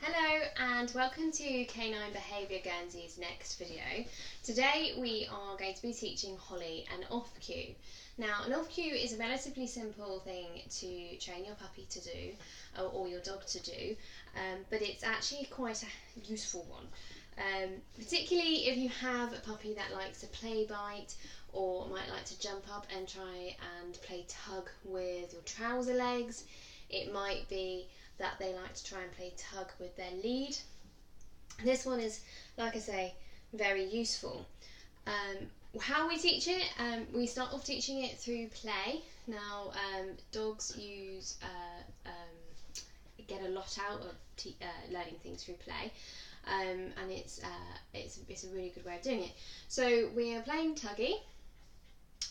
Hello and welcome to Canine Behaviour Guernsey's next video. Today we are going to be teaching Holly an off cue. Now an off cue is a relatively simple thing to train your puppy to do or your dog to do, but it's actually quite a useful one. Particularly if you have a puppy that likes to play bite or might like to jump up and try and play tug with your trouser legs. It might be that they like to try and play tug with their lead. This one is, like I say, very useful. How we teach it, we start off teaching it through play. Now, dogs get a lot out of learning things through play, and it's a really good way of doing it. So we are playing tuggy.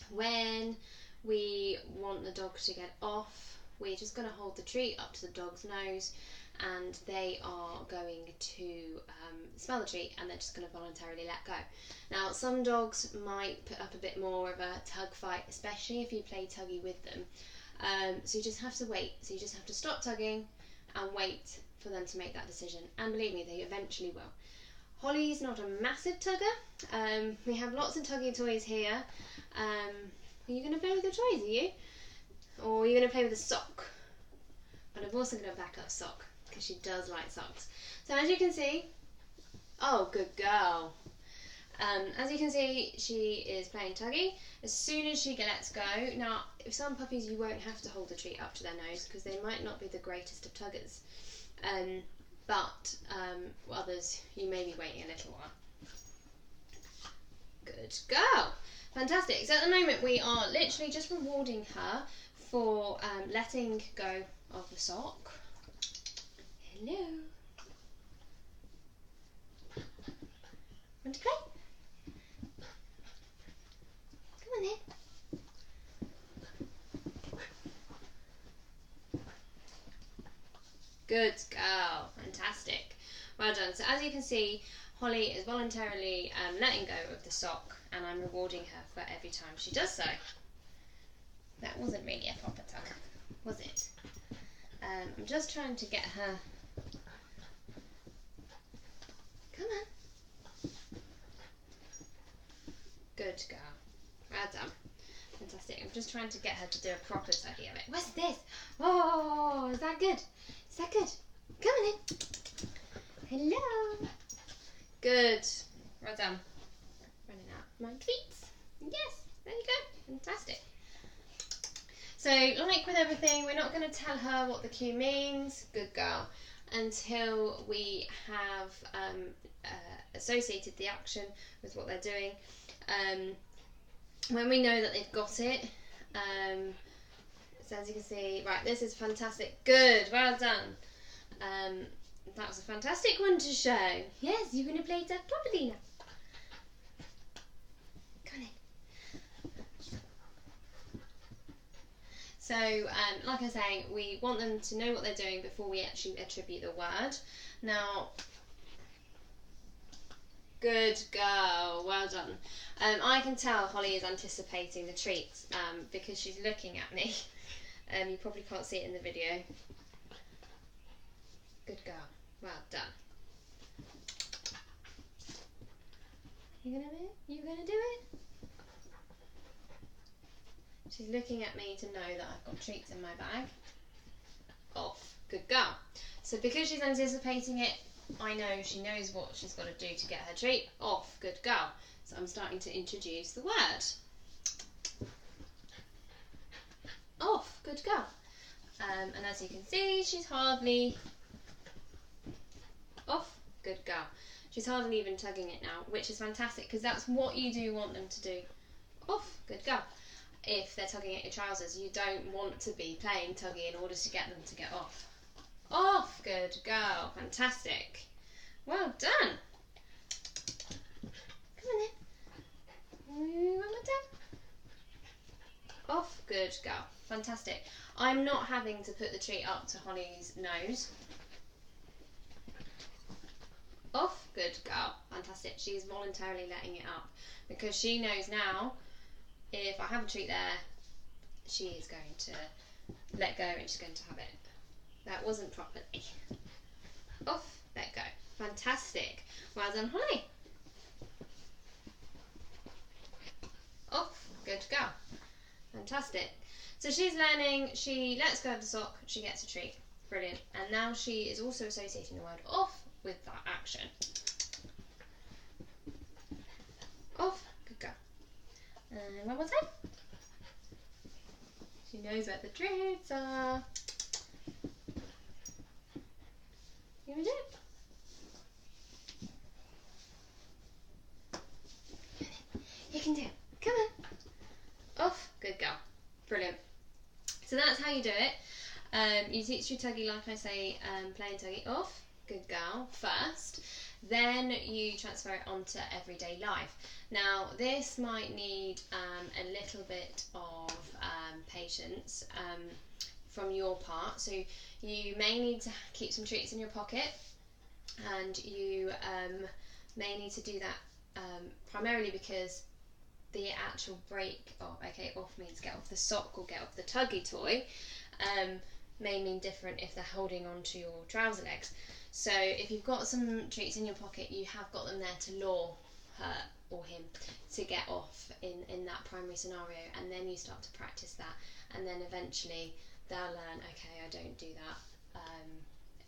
When we want the dog to get off, we're just going to hold the treat up to the dog's nose and they are going to smell the treat and they're just going to voluntarily let go. Now some dogs might put up a bit more of a tug fight, especially if you play tuggy with them. So you just have to wait. So you just have to stop tugging and wait for them to make that decision. And believe me, they eventually will. Holly's not a massive tugger. We have lots of tuggy toys here. Are you going to play with your toys, are you? Or are you going to play with a sock? But I'm also going to back up sock because she does like socks. So as you can see, oh good girl. As you can see, she is playing tuggy. As soon as she lets go, now if some puppies you won't have to hold the treat up to their nose because they might not be the greatest of tuggers. But others you may be waiting a little while. Good girl. Fantastic. So at the moment we are literally just rewarding her for letting go of the sock. Hello. Want to play? Come on then. Good girl. Fantastic. Well done. So as you can see, Holly is voluntarily letting go of the sock and I'm rewarding her for every time she does so. That wasn't really a proper tug, was it? I'm just trying to get her. Come on. Good girl. Well done. Fantastic. I'm just trying to get her to do a proper tuggy of it. What's this? Oh, is that good? Is that good? Come on in. Hello. Good. Well done. Running out my treats. Yes, there you go. Fantastic. So, like with everything, we're not going to tell her what the cue means, good girl, until we have associated the action with what they're doing. When we know that they've got it, so as you can see, right, this is fantastic. Good, well done. That was a fantastic one to show. Yes, you're going to play that properly now. Come on in. So, like I say, we want them to know what they're doing before we actually attribute the word. Now, good girl, well done. I can tell Holly is anticipating the treats because she's looking at me. You probably can't see it in the video. Good girl, well done. You gonna do it? You gonna do it? She's looking at me to know that I've got treats in my bag. Off. Good girl. So because she's anticipating it, I know she knows what she's got to do to get her treat. Off. Good girl. So I'm starting to introduce the word. Off. Good girl. And as you can see, she's hardly... Off. Good girl. She's hardly even tugging it now, which is fantastic because that's what you do want them to do. Off. Good girl. If they're tugging at your trousers, you don't want to be playing tuggy in order to get them to get off. Off, good girl, fantastic. Well done. Come on then. One more time. Off, good girl, fantastic. I'm not having to put the treat up to Holly's nose. Off, good girl, fantastic. She's voluntarily letting it up because she knows now if I have a treat there, she is going to let go and she's going to have it. That wasn't properly. Off. Fantastic. Well done, Holly. Off. Good to go. Fantastic. So she's learning, she lets go of the sock, she gets a treat. Brilliant. And now she is also associating the word off with that action. Off. Good go. And one more time. She knows where the treats are. You want to do it? You can do it. Come on. Off. Good girl. Brilliant. So that's how you do it. You teach your tuggy, like I say, plain tuggy. Off. Good girl. First. Then you transfer it onto everyday life. Now this might need a little bit of patience from your part. So you may need to keep some treats in your pocket, and you may need to do that primarily because the actual break of, okay, off means get off the sock or get off the tuggy toy, may mean different if they're holding on to your trouser legs. So if you've got some treats in your pocket, you have got them there to lure her or him to get off in that primary scenario, and then you start to practice that, and then eventually they'll learn, okay, I don't do that,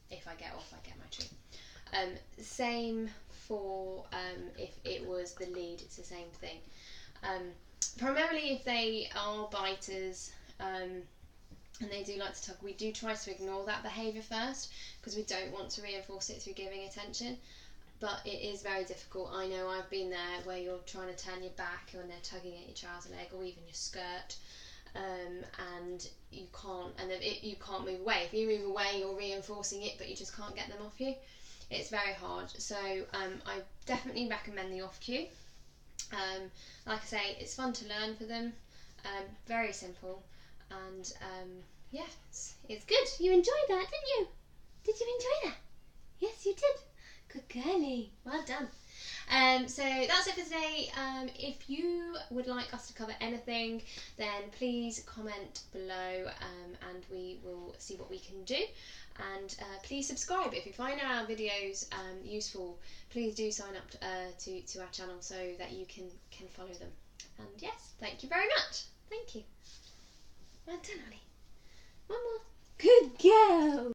if I get off I get my treat. Same for if it was the lead, it's the same thing. Primarily if they are biters, and they do like to tug, we do try to ignore that behaviour first, because we don't want to reinforce it through giving attention. But it is very difficult. I know I've been there where you're trying to turn your back and they're tugging at your trouser leg or even your skirt, and you can't move away. If you move away, you're reinforcing it, but you just can't get them off you. It's very hard. So I definitely recommend the off cue. Like I say, it's fun to learn for them. Very simple. And yeah, it's good. You enjoyed that, didn't you? Did you enjoy that? Yes, you did. Good girlie. Well done. So that's it for today. If you would like us to cover anything, then please comment below, and we will see what we can do. And please subscribe. If you find our videos useful, please do sign up to our channel so that you can follow them. And yes, thank you very much. Thank you. Well done, Ollie. One more. Good girl.